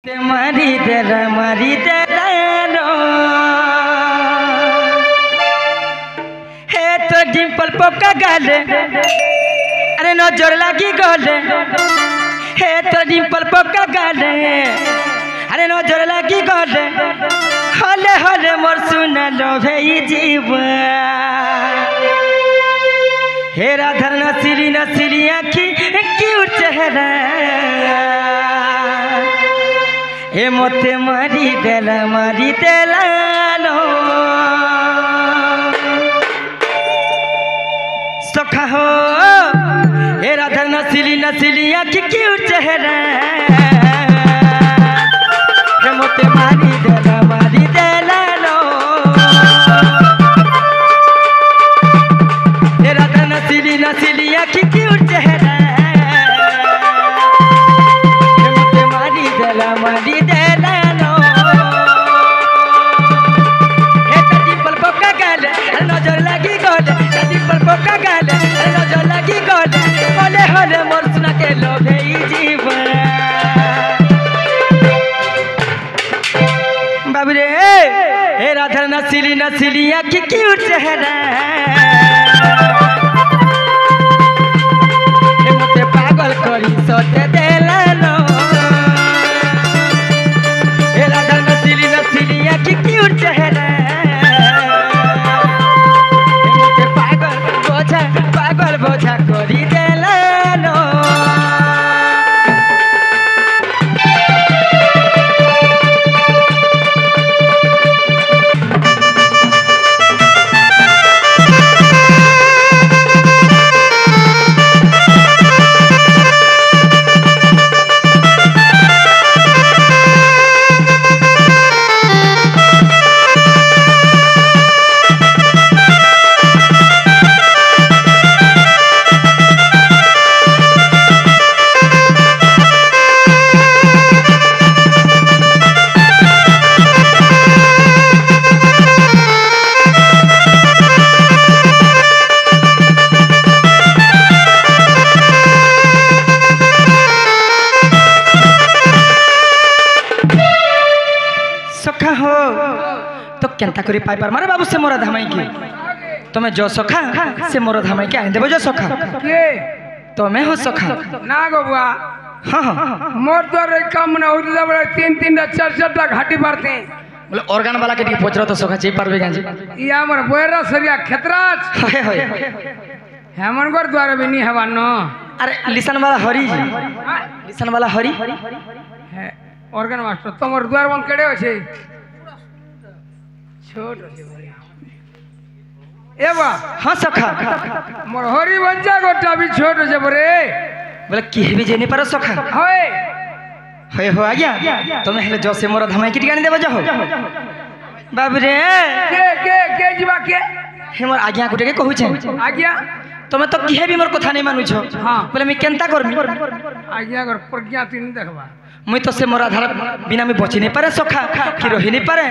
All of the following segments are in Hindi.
मारी तेरा रो हे तो डिम्पल पक्का गाले अरे नजर लगी गले हे तो डिम्पल पक्का गाले अरे नजर लगी गले हले हले मोर सुना लो भई जीवा हे राधा नसीली आँखी क्यूट चेहरा हे मोते मारी देला लो सखा हो हे राधा नसीली आँखी क्यूट चेहरा हे मोते मारी देला लो हे राधा नसीली आँखी क्यूट चेहरा हे मोते मारी देला लो हे डिम्पल पक्का गाले नजर लगी गले डिम्पल पक्का गाले नजर लगी गले हले हले मोर सुना के लो भई जीवन बाबू रे हे राधा नसीली आँखी क्यूट चेहरा हे मोते पागल करी सोते देला लो हे राधा नसीली आँखी क्यूट चेहरा हे मोते पागल बोझा करी देला लो सखा हो तो केनता करी पाई पार मारे बाबू से मोरा धामाई की तुम्हें जो सखा से मोरा धामाई के आइन देबो जो सखा के तुम्हें हो सखा ना गो बुआ हां मोर द्वारे काम ना उठला बड़ा 3 4 घाटी मारते बोले ऑर्गन वाला के पोछ तो सखा ची पारबे गांजी ई हमर बोयरा सरिया खेतराज होय हेमन गोर द्वारे भी नहीं हवा न अरे लिसन वाला हरी है ऑर्गन मास्टर तमर द्वार बंद केड़े होछे छोट होछे ए बा हां सखा मोर हरी बंजा गोटा भी छोट होछे बरे बोले की भी जेनी पर सखा होय हो आज्ञा तुम्हें हेले जो से मोरा धमाई की गानी देबो जाओ बाबू रे के जीवा के हे मोर आज्ञा गुटे के कहू छे आज्ञा तुम्हें तो किहे भी मोर कथा नहीं मानु छो हां बोले मैं केनता करमी आज्ञा कर प्रज्ञा तीन देखबा मुई तो से मोरा धारा बिना में बची नहीं पारे सखा कि रही नहीं पारे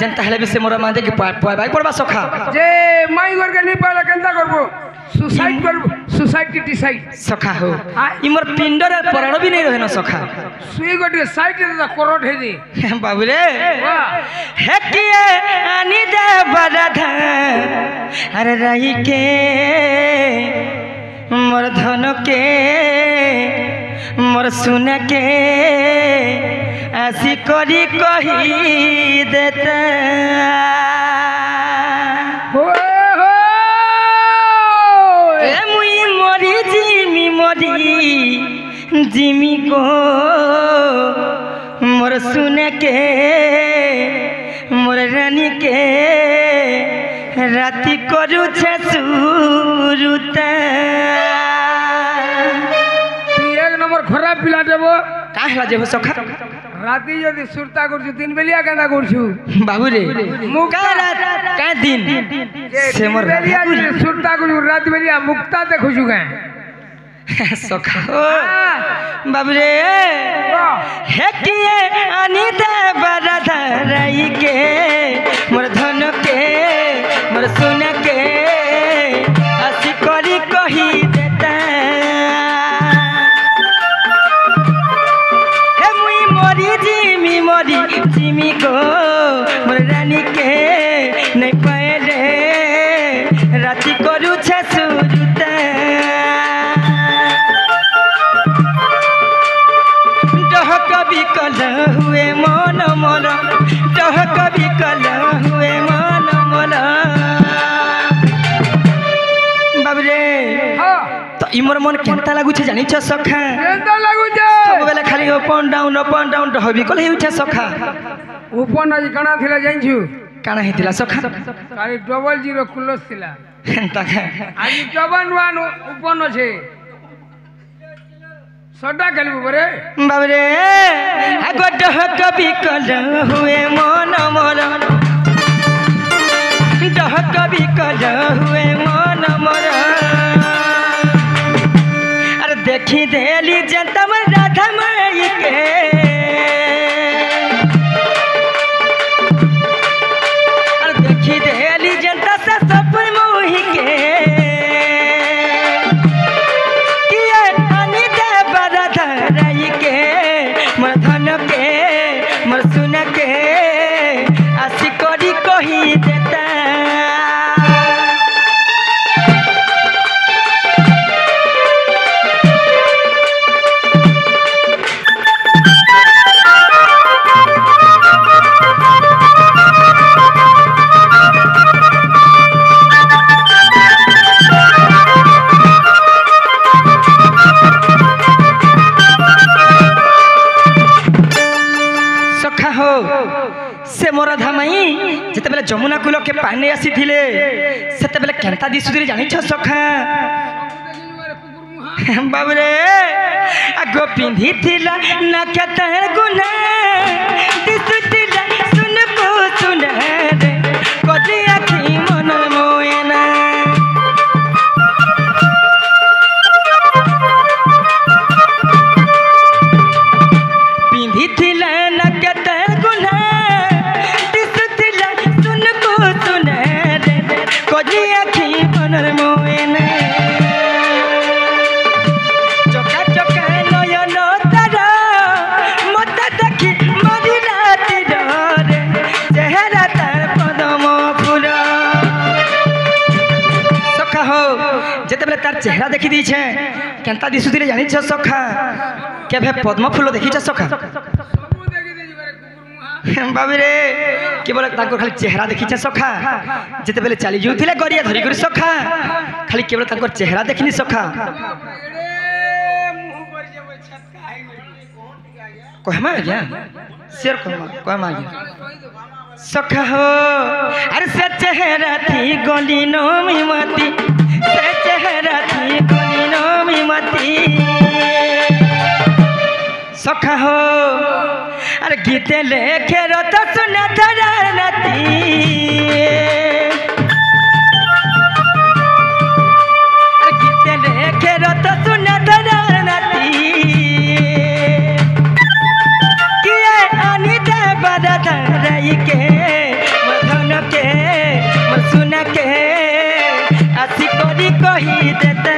जनता हेले भी से मोरा मांदे कि पाय बाई पड़बा सखा जे माई गोर के नहीं पाला केनता करबो सुसाइड करबो सोसाइटी डिसाइड सखा हो ई मोर पिंडर पराण भी नहीं रहे न सखा सुई गोटे साइड दे करोट हे दे बाबू रे हे किए आनी दे बरधा अरे रही के मोर धन के मोर सुन के आसी करी कही देता हो ए मुई मरी जिमी को मोर सुन के मोर रानी के राति करू छे सुरुता एक नंबर खराब पिला देबो काहला जेबो सखा राती यदि सुरता करछु 3 बेलिया केंदा करछु बाबू रे मुक्ता का दिन से मोर बेलिया सुरता करछु रात बेलिया मुक्ता देखछु गा सखा बाबू रे हे किए आनी दे बरधा रही के मोर धन के मोर सुन के हसी करी कही देता हे मुई मरी जी मरी जिमी गो मोर रानी के नहीं पाएले राति करू छे सुरुता डहक बिकल हुए मन मोर डहक बिकल हुए मन मोर बाबरे तो इमर मन केनता लागु छे जानि छ सखा केनता लागु छे सब बेले खाली अप एंड डाउन डहबी कल हेउ छे सखा उपन आज कणा थिला जाइछु काना हेतिला सखा खाली 00 क्लोज थिला ताका आज 51 उपन छे सड्डा खेलबो बरे बाबरे आगो डहक बिकल हुए मन मोर डहक बिकल हुए मन मोर अरे देखी देली जनता में राधा माई के अरे देखी देली जनता से सब मोही के किए पानी दे बराधा रही के मोर धन के मोर सुन के आसी करी कही देता से मोर धामाई जिते बेले जमुना कूल के पानी आसी थिले सेते बेले केनता दिसुदिरे जानि छ सखा बाबरे आगो पिंधी थिला ना केते गुना दिसुदिला सुन को सुन रे कदी आखी मन मोएना पिंधी थिला ना केते तार चेहरा देखी दी छे केनता दिसुदिरे जानि छ सखा केभे पद्म फूल देखी छ सखा बाबी रे केवल ताको खाली चेहरा देखी छ सखा जते बेले चली जुथिले गरिया धरी कर सखा खाली केवल ताको चेहरा देखनी सखा कहमा गया शेर कहमा गया सखा हो अरे से चेहरा थी गली नो मिमती से चेहरा थी गली नो मिमती सखा हो अरे गीते लेखे रत सुना धरा नती अरे गीते लेखे रत सुना धरा नती किए आनी दे बड़ा धरई के मधन के मसुन के आसी करी कही देते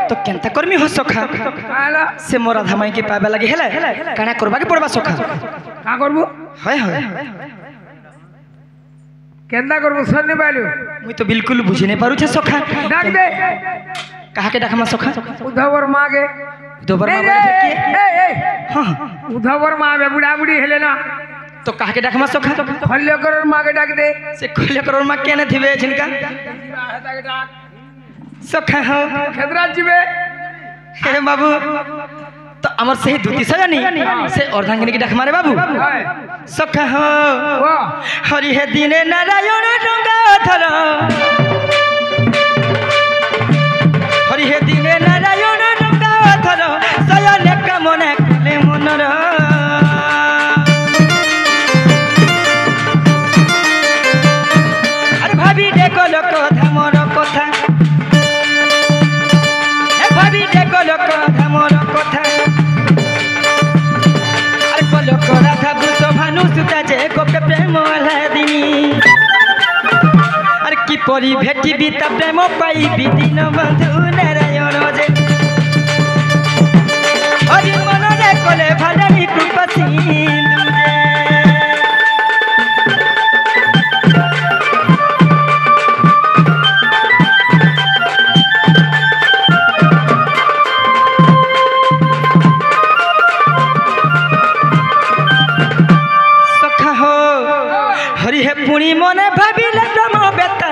तो केनता कर्मी हो सखा से मोरा धामाई के पाबे लगे हेला काना करबा के पड़बा सखा का करबो हाय हाय केनता करबो सन्ने पालु मुई तो बिल्कुल बुझी नहीं पारु छे सखा डाक दे कहा के डाकमा सखा उधवर मागे उधवर मागे ए हां उधवर मागे बुढ़ा बुढ़ी हेले ना तो कहा के डाकमा सखा खल्ले करोड़ मागे डाक दे से खल्ले करोड़ मा केने थिबे जिनका सखा हो खेदराज जीवे हे बाबू तो अमर सही दूती सजनी से अर्धांगिनी की डाकमा रे बाबू सखा हो हरि हे दिने नारायण रंगा धर हरि हे दिने नारायण रंगा धर सयने कामना कले मनर अरे भाभी देखो लोक धामर कथा हनु सुता जे गोपे प्रेम आलादिनी अरे की परी भेटी बीता प्रेम पाई दिन बंधु नारायण जे हरि मन रे कोले भारी कृपा सिंधु जे हरि हे पुणी मने भाविले ब्रह्म बेता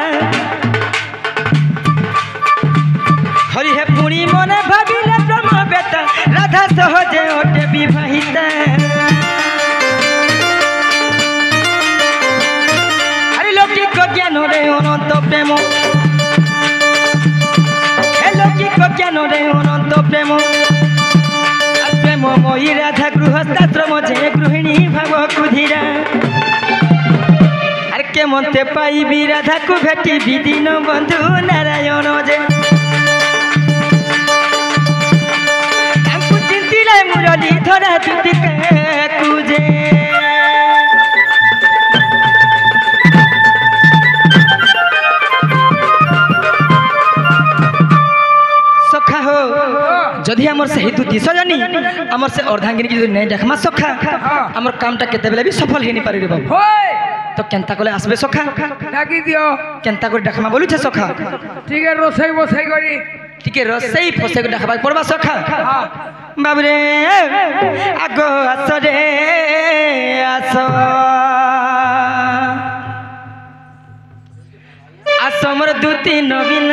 हरि हे पुणी मने भाविले ब्रह्म बेता राधा सहजे ओटे विवाहिता हरि लौकिक ज्ञान रे अनंत प्रेम हे लौकिक ज्ञान रे अनंत प्रेम प्रेम मोही राधा गृहस्थाश्रम जे गृहिणी भाव कुधीरा के मते पाइबी राधा को भेटी दिन बंधु नारायण जे चिंतिले मुरली धरा तुटिके तुझे सखा हो जदि हमर से हेतु दिस जानी हमर से अर्धांगिनी की नहीं देखमा सखा हमर कामटा केते बेले भी सफल हेनी पारि रे बाबू तो केंता कोले आसबे सखा डाकी दियो केंता को देखमा बोलु छे सखा ठीक है रोसई बसई करी ठीक है रसई फसे को देखबा पड़बा सखा बाबू रे आगो आस रे आस आस मोर दुती नवीन